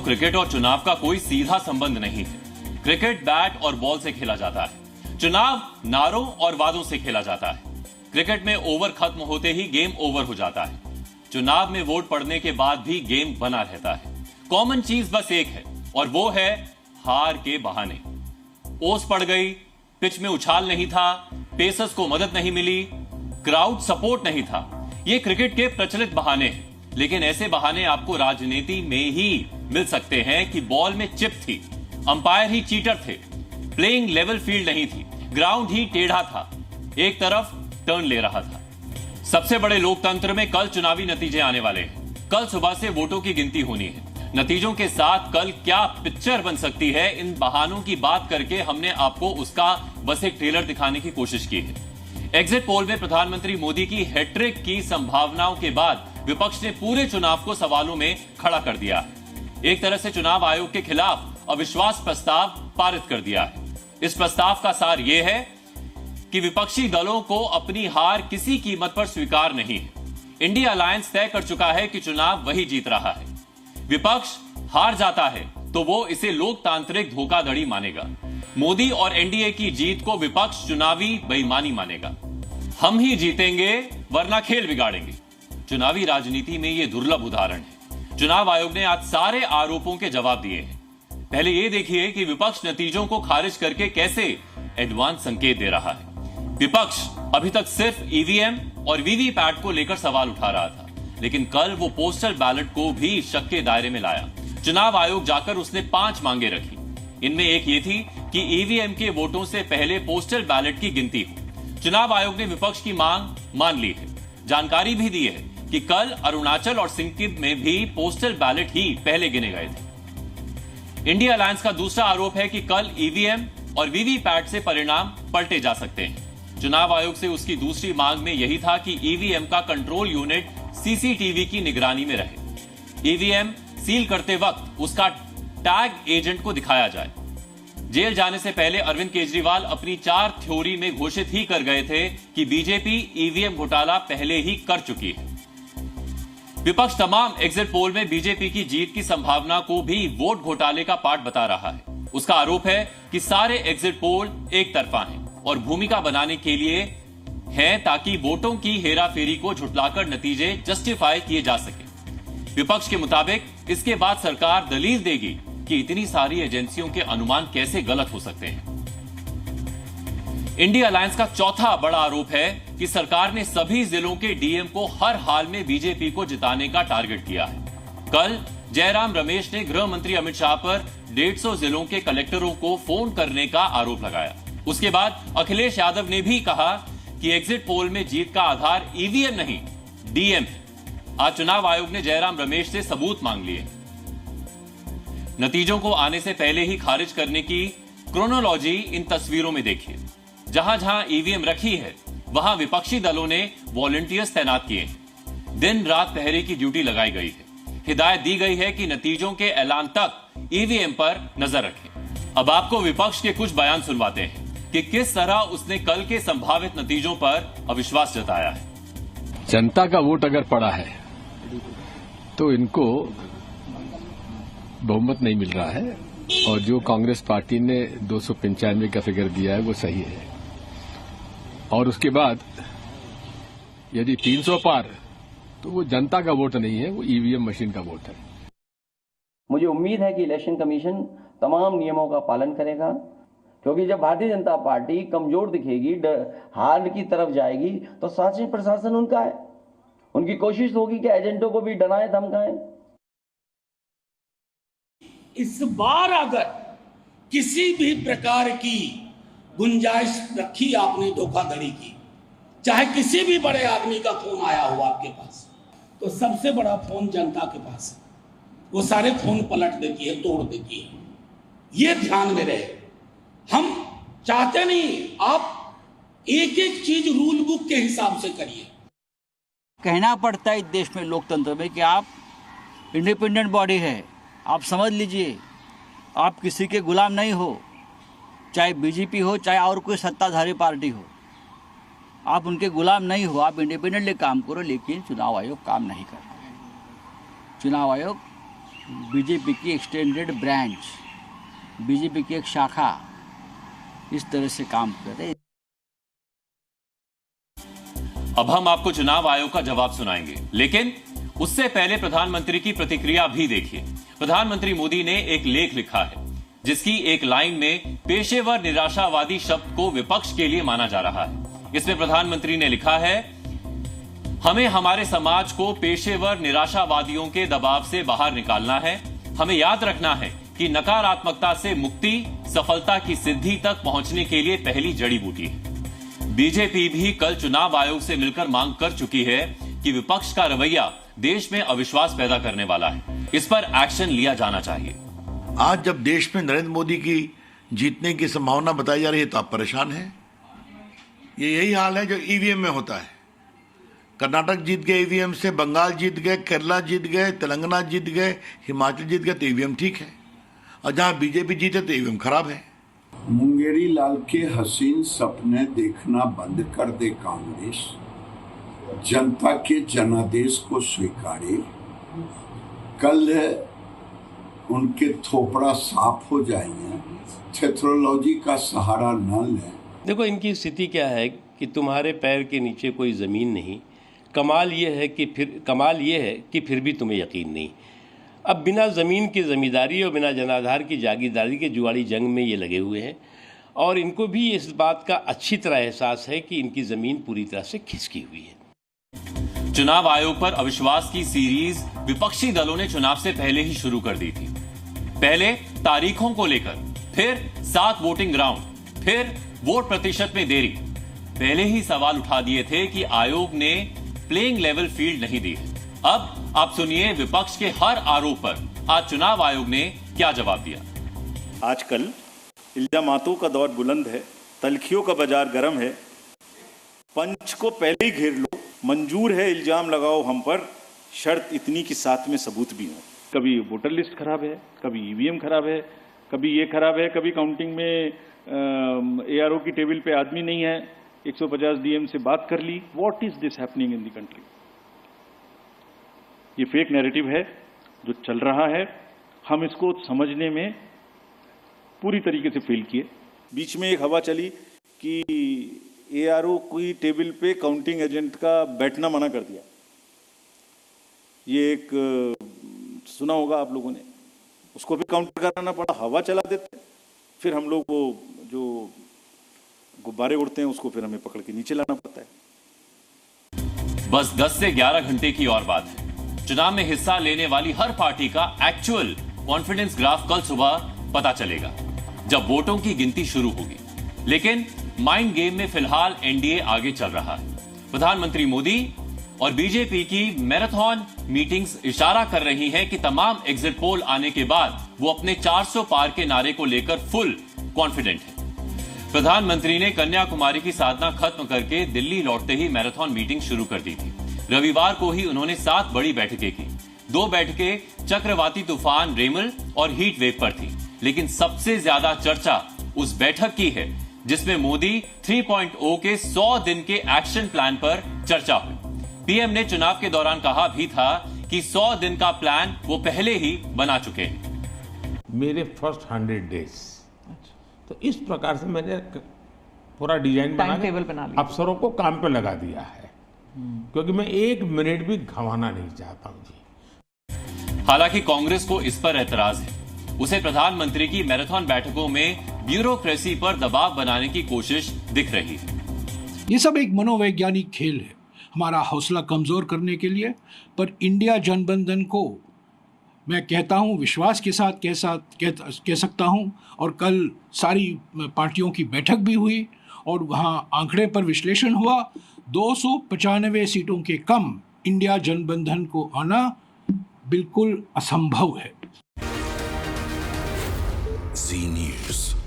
Cricket और चुनाव का कोई सीधा संबंध नहीं है। क्रिकेट बैट और बॉल से खेला जाता है, चुनाव नारों और वादों से खेला जाता है। क्रिकेट में ओवर खत्म होते ही गेम ओवर हो जाता है, चुनाव में वोट पड़ने के बाद भी गेम बना रहता है। कॉमन चीज बस एक है और वो है हार के बहाने। ओस पड़ गई, पिच में उछाल नहीं था, पेसर्स को मदद नहीं मिली, क्राउड सपोर्ट नहीं था। ये क्रिकेट के प्रचलित बहाने हैं, लेकिन ऐसे बहाने आपको राजनीति में ही मिल सकते हैं कि बॉल में चिप थी, अंपायर ही चीटर थे, प्लेइंग लेवल फील्ड नहीं थी, ग्राउंड ही टेढ़ा था, एक तरफ टर्न ले रहा था। सबसे बड़े लोकतंत्र में कल चुनावी नतीजे आने वाले हैं। कल सुबह से वोटों की गिनती होनी है। नतीजों के साथ कल क्या पिक्चर बन सकती है, इन बहानों की बात करके हमने आपको उसका बस एक ट्रेलर दिखाने की कोशिश की है। एग्जिट पोल में प्रधानमंत्री मोदी की हैट्रिक की संभावनाओं के बाद विपक्ष ने पूरे चुनाव को सवालों में खड़ा कर दिया है। एक तरह से चुनाव आयोग के खिलाफ अविश्वास प्रस्ताव पारित कर दिया है। इस प्रस्ताव का सार यह है कि विपक्षी दलों को अपनी हार किसी कीमत पर स्वीकार नहीं है। इंडिया अलायंस तय कर चुका है कि चुनाव वही जीत रहा है। विपक्ष हार जाता है तो वो इसे लोकतांत्रिक धोखाधड़ी मानेगा। मोदी और एनडीए की जीत को विपक्ष चुनावी बेईमानी मानेगा। हम ही जीतेंगे वरना खेल बिगाड़ेंगे। चुनावी राजनीति में यह दुर्लभ उदाहरण है। चुनाव आयोग ने आज सारे आरोपों के जवाब दिए हैं। पहले यह देखिए कि विपक्ष नतीजों को खारिज करके कैसे एडवांस संकेत दे रहा है। विपक्ष अभी तक सिर्फ ईवीएम और वीवीपैट को लेकर सवाल उठा रहा था, लेकिन कल वो पोस्टल बैलेट को भी शक के दायरे में लाया। चुनाव आयोग जाकर उसने 5 मांगे रखी। इनमें एक ये थी कि ईवीएम के वोटों से पहले पोस्टल बैलेट की गिनती हो। चुनाव आयोग ने विपक्ष की मांग मान ली है। जानकारी भी दी है कि कल अरुणाचल और सिक्किम में भी पोस्टल बैलेट ही पहले गिने गए थे। इंडिया अलायंस का दूसरा आरोप है कि कल ईवीएम और वीवीपैट से परिणाम पलटे जा सकते हैं। चुनाव आयोग से उसकी दूसरी मांग में यही था कि ईवीएम का कंट्रोल यूनिट सीसीटीवी की निगरानी में रहे। ईवीएम सील करते वक्त उसका टैग एजेंट को दिखाया जाए। जेल जाने से पहले अरविंद केजरीवाल अपनी 4 थ्योरी में घोषित ही कर गए थे कि बीजेपी ईवीएम घोटाला पहले ही कर चुकी है। विपक्ष तमाम एग्जिट पोल में बीजेपी की जीत की संभावना को भी वोट घोटाले का पार्ट बता रहा है। उसका आरोप है कि सारे एग्जिट पोल एक तरफा हैं और भूमिका बनाने के लिए हैं ताकि वोटों की हेराफेरी को झुठलाकर नतीजे जस्टिफाई किए जा सके। विपक्ष के मुताबिक इसके बाद सरकार दलील देगी कि इतनी सारी एजेंसियों के अनुमान कैसे गलत हो सकते हैं। इंडिया अलायंस का चौथा बड़ा आरोप है कि सरकार ने सभी जिलों के डीएम को हर हाल में बीजेपी को जिताने का टारगेट किया है। कल जयराम रमेश ने गृह मंत्री अमित शाह पर 150 जिलों के कलेक्टरों को फोन करने का आरोप लगाया। उसके बाद अखिलेश यादव ने भी कहा कि एग्जिट पोल में जीत का आधार ईवीएम नहीं, डीएम है। आज चुनाव आयोग ने जयराम रमेश से सबूत मांग लिए। नतीजों को आने से पहले ही खारिज करने की क्रोनोलॉजी इन तस्वीरों में देखिए। जहां जहां ईवीएम रखी है वहां विपक्षी दलों ने वॉलंटियर्स तैनात किए हैं। दिन रात पहरे की ड्यूटी लगाई गई है। हिदायत दी गई है कि नतीजों के ऐलान तक ईवीएम पर नजर रखें। अब आपको विपक्ष के कुछ बयान सुनवाते हैं कि किस तरह उसने कल के संभावित नतीजों पर अविश्वास जताया है। जनता का वोट अगर पड़ा है तो इनको बहुमत नहीं मिल रहा है और जो कांग्रेस पार्टी ने 295 का फिगर दिया है वो सही है। और उसके बाद यदि 300 पार तो वो जनता का वोट नहीं है, वो ईवीएम मशीन का वोट है। मुझे उम्मीद है कि इलेक्शन कमीशन तमाम नियमों का पालन करेगा, क्योंकि जब भारतीय जनता पार्टी कमजोर दिखेगी, हार की तरफ जाएगी, तो शासन प्रशासन उनका है। उनकी कोशिश होगी कि एजेंटों को भी डराएं धमकाएं। इस बार अगर किसी भी प्रकार की गुंजाइश रखी आपने धोखाधड़ी की, चाहे किसी भी बड़े आदमी का फोन आया हो आपके पास, तो सबसे बड़ा फोन जनता के पास है। वो सारे फोन पलट देती है, तोड़ देती है। ये ध्यान में रहे। हम चाहते नहीं, आप एक एक चीज रूल बुक के हिसाब से करिए। कहना पड़ता है इस देश में लोकतंत्र में कि आप इंडिपेंडेंट बॉडी है, आप समझ लीजिए, आप किसी के गुलाम नहीं हो, चाहे बीजेपी हो चाहे और कोई सत्ताधारी पार्टी हो, आप उनके गुलाम नहीं हो, आप इंडिपेंडेंटली काम करो। लेकिन चुनाव आयोग काम नहीं कर रहा है। चुनाव आयोग बीजेपी की एक्सटेंडेड ब्रांच, बीजेपी की एक शाखा इस तरह से काम कर रहे। अब हम आपको चुनाव आयोग का जवाब सुनाएंगे, लेकिन उससे पहले प्रधानमंत्री की प्रतिक्रिया भी देखिए। प्रधानमंत्री मोदी ने एक लेख लिखा है जिसकी एक लाइन में पेशेवर निराशावादी शब्द को विपक्ष के लिए माना जा रहा है। इसमें प्रधानमंत्री ने लिखा है, हमें हमारे समाज को पेशेवर निराशावादियों के दबाव से बाहर निकालना है। हमें याद रखना है कि नकारात्मकता से मुक्ति सफलता की सिद्धि तक पहुंचने के लिए पहली जड़ी बूटी है। बीजेपी भी कल चुनाव आयोग से मिलकर मांग कर चुकी है कि विपक्ष का रवैया देश में अविश्वास पैदा करने वाला है। इस पर एक्शन लिया जाना चाहिए। आज जब देश में नरेंद्र मोदी की जीतने की संभावना बताई जा रही है तो आप परेशान हैं। ये यही हाल है जो ईवीएम में होता है। कर्नाटक जीत गए ईवीएम से, बंगाल जीत गए, केरला जीत गए, तेलंगाना जीत गए, हिमाचल जीत गए तो ईवीएम ठीक है, और जहां बीजेपी जीते तो ईवीएम खराब है। मुंगेरी लाल के हसीन सपने देखना बंद कर दे कांग्रेस, जनता के जनादेश को स्वीकारे, कल उनके थोपड़ा साफ हो जाएंगे, टेक्नोलॉजी का सहारा न लें। देखो, इनकी स्थिति क्या है कि तुम्हारे पैर के नीचे कोई ज़मीन नहीं। कमाल ये है कि फिर भी तुम्हें यकीन नहीं। अब बिना ज़मीन की ज़मींदारी और बिना जनाधार की जागीरदारी के जुआड़ी जंग में ये लगे हुए हैं, और इनको भी इस बात का अच्छी तरह एहसास है कि इनकी ज़मीन पूरी तरह से खिसकी हुई है। चुनाव आयोग पर अविश्वास की सीरीज विपक्षी दलों ने चुनाव से पहले ही शुरू कर दी थी। पहले तारीखों को लेकर, फिर 7 वोटिंग राउंड, फिर वोट प्रतिशत में देरी। पहले ही सवाल उठा दिए थे कि आयोग ने प्लेइंग लेवल फील्ड नहीं दी है। अब आप सुनिए विपक्ष के हर आरोप पर आज चुनाव आयोग ने क्या जवाब दिया। आजकल इल्जामातों का दौर बुलंद है, तलखियों का बाजार गर्म है। पंच को पहले ही घेर लो, मंजूर है इल्जाम लगाओ हम पर, शर्त इतनी कि साथ में सबूत भी हो। कभी वोटर लिस्ट खराब है, कभी ईवीएम खराब है, कभी ये खराब है, कभी काउंटिंग में एआरओ की टेबल पे आदमी नहीं है, 150 डीएम से बात कर ली। What is this happening in the country? ये फेक नैरेटिव है जो चल रहा है। हम इसको समझने में पूरी तरीके से फेल किए। बीच में एक हवा चली कि एआरओ की टेबल पे काउंटिंग एजेंट का बैठना मना कर दिया। ये एक सुना होगा आप लोगों ने, उसको भी काउंटर कराना पड़ा। हवा चला देते, फिर हम लोग वो जो गुब्बारे उड़ते हैं उसको फिर हमें पकड़ के नीचे लाना पड़ता है। बस 10 से 11 घंटे की और बात है। चुनाव में हिस्सा लेने वाली हर पार्टी का एक्चुअल कॉन्फिडेंस ग्राफ कल सुबह पता चलेगा जब वोटों की गिनती शुरू होगी। लेकिन माइंड गेम में फिलहाल एनडीए आगे चल रहा है। प्रधानमंत्री मोदी और बीजेपी की मैराथन मीटिंग्स इशारा कर रही हैं कि तमाम एग्जिट पोल आने के बाद वो अपने 400 पार के नारे को लेकर फुल कॉन्फिडेंट है। प्रधानमंत्री ने कन्याकुमारी की साधना खत्म करके दिल्ली लौटते ही मैराथन मीटिंग शुरू कर दी थी। रविवार को ही उन्होंने 7 बड़ी बैठकें की। 2 बैठकें चक्रवाती तूफान रेमल और हीट वेव पर थी, लेकिन सबसे ज्यादा चर्चा उस बैठक की है जिसमें मोदी 3.0 के 100 दिन के एक्शन प्लान पर चर्चा हुई। पीएम ने चुनाव के दौरान कहा भी था कि 100 दिन का प्लान वो पहले ही बना चुके हैं। मेरे फर्स्ट 100 डेज, तो इस प्रकार से मैंने पूरा डिजाइन बना अफसरों को काम पे लगा दिया है, क्योंकि मैं 1 मिनट भी गंवाना नहीं चाहता हूं जी। हालांकि कांग्रेस को इस पर एतराज है। उसे प्रधानमंत्री की मैराथन बैठकों में ब्यूरोक्रेसी पर दबाव बनाने की कोशिश दिख रही है। ये सब एक मनोवैज्ञानिक खेल है हमारा हौसला कमजोर करने के लिए। पर इंडिया जनबंधन को मैं कहता हूं विश्वास के साथ कह सकता हूं। और कल सारी पार्टियों की बैठक भी हुई और वहां आंकड़े पर विश्लेषण हुआ। 295 सीटों के कम इंडिया जनबंधन को आना बिल्कुल असंभव है। जी न्यूज़।